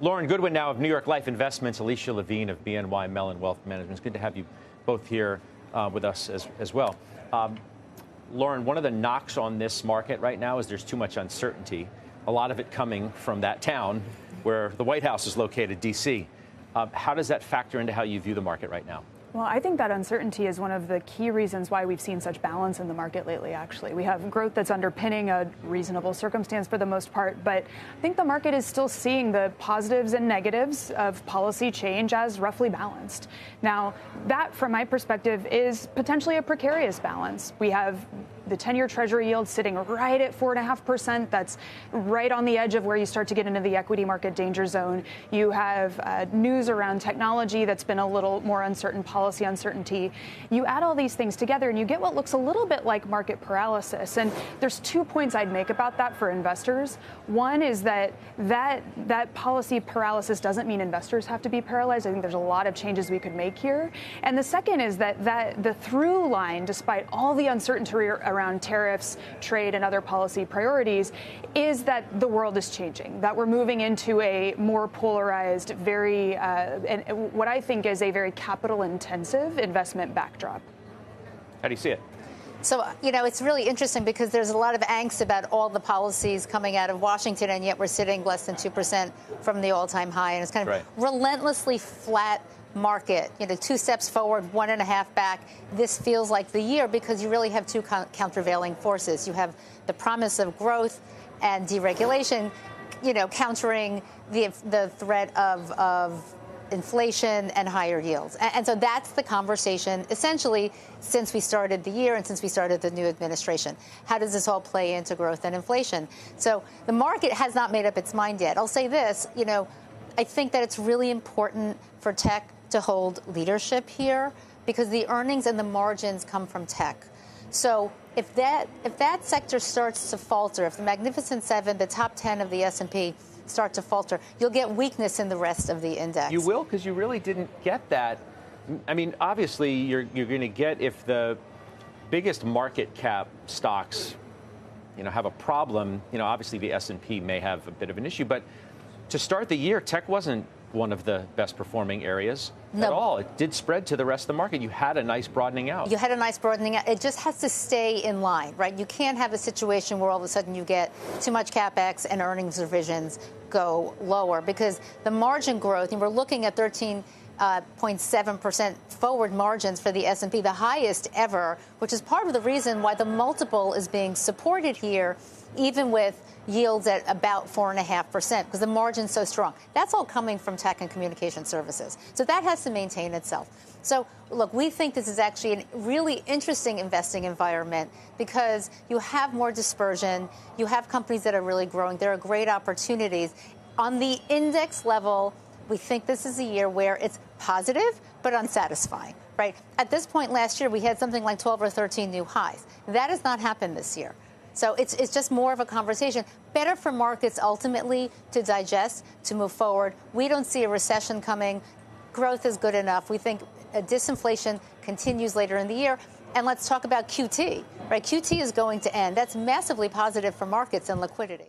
Lauren Goodwin now of New York Life Investments, Alicia Levine of BNY Mellon Wealth Management. It's good to have you both here with us as well. Lauren, one of the knocks on this market right now is there's too much uncertainty, a lot of it coming from that town where the White House is located, D.C. How does that factor into how you view the market right now? Well, I think that uncertainty is one of the key reasons why we've seen such balance in the market lately, actually. We have growth that's underpinning a reasonable circumstance for the most part, but I think the market is still seeing the positives and negatives of policy change as roughly balanced. Now, that, from my perspective, is potentially a precarious balance. We have the 10-year Treasury yield sitting right at 4.5%. That's right on the edge of where you start to get into the equity market danger zone. You have news around technology that's been a little more uncertain, policy uncertainty. You add all these things together and you get what looks a little bit like market paralysis. And there's 2 points I'd make about that for investors. One is that policy paralysis doesn't mean investors have to be paralyzed. I think there's a lot of changes we could make here. And the second is that the through line, despite all the uncertainty around tariffs, trade, and other policy priorities, is that the world is changing, that we're moving into a more polarized, and what I think is a very capital-intensive investment backdrop. How do you see it? So, it's really interesting because there's a lot of angst about all the policies coming out of Washington, and yet we're sitting less than 2% from the all-time high. And it's kind of relentlessly flat market, 2 steps forward, 1.5 back. This feels like the year because you really have two countervailing forces. You have the promise of growth and deregulation, countering the threat of inflation and higher yields. And so that's the conversation, essentially, since we started the year and since we started the new administration. How does this all play into growth and inflation? So the market has not made up its mind yet. I'll say this, I think that it's really important for tech to hold leadership here because the earnings and the margins come from tech. So if that sector starts to falter, if the Magnificent Seven, the top 10 of the S&P start to falter, you'll get weakness in the rest of the index. You will, because you really didn't get that. I mean, obviously, you're going to get if the biggest market cap stocks, have a problem. Obviously, the S&P may have a bit of an issue, but to start the year, tech wasn't one of the best performing areas at all. It did spread to the rest of the market. You had a nice broadening out. You had a nice broadening out. It just has to stay in line, right? You can't have a situation where all of a sudden you get too much capex and earnings revisions go lower because the margin growth, and we're looking at 13.7% forward margins for the S&P, the highest ever, which is part of the reason why the multiple is being supported here, even with yields at about 4.5%, because the margin's so strong. That's all coming from tech and communication services. So that has to maintain itself. So, look, we think this is actually a really interesting investing environment because you have more dispersion. You have companies that are really growing. There are great opportunities. On the index level, we think this is a year where it's positive but unsatisfying, right? At this point last year, we had something like 12 or 13 new highs. That has not happened this year. So it's just more of a conversation. Better for markets ultimately to digest, to move forward. We don't see a recession coming. Growth is good enough. We think disinflation continues later in the year. And let's talk about QT, right? QT is going to end. That's massively positive for markets and liquidity.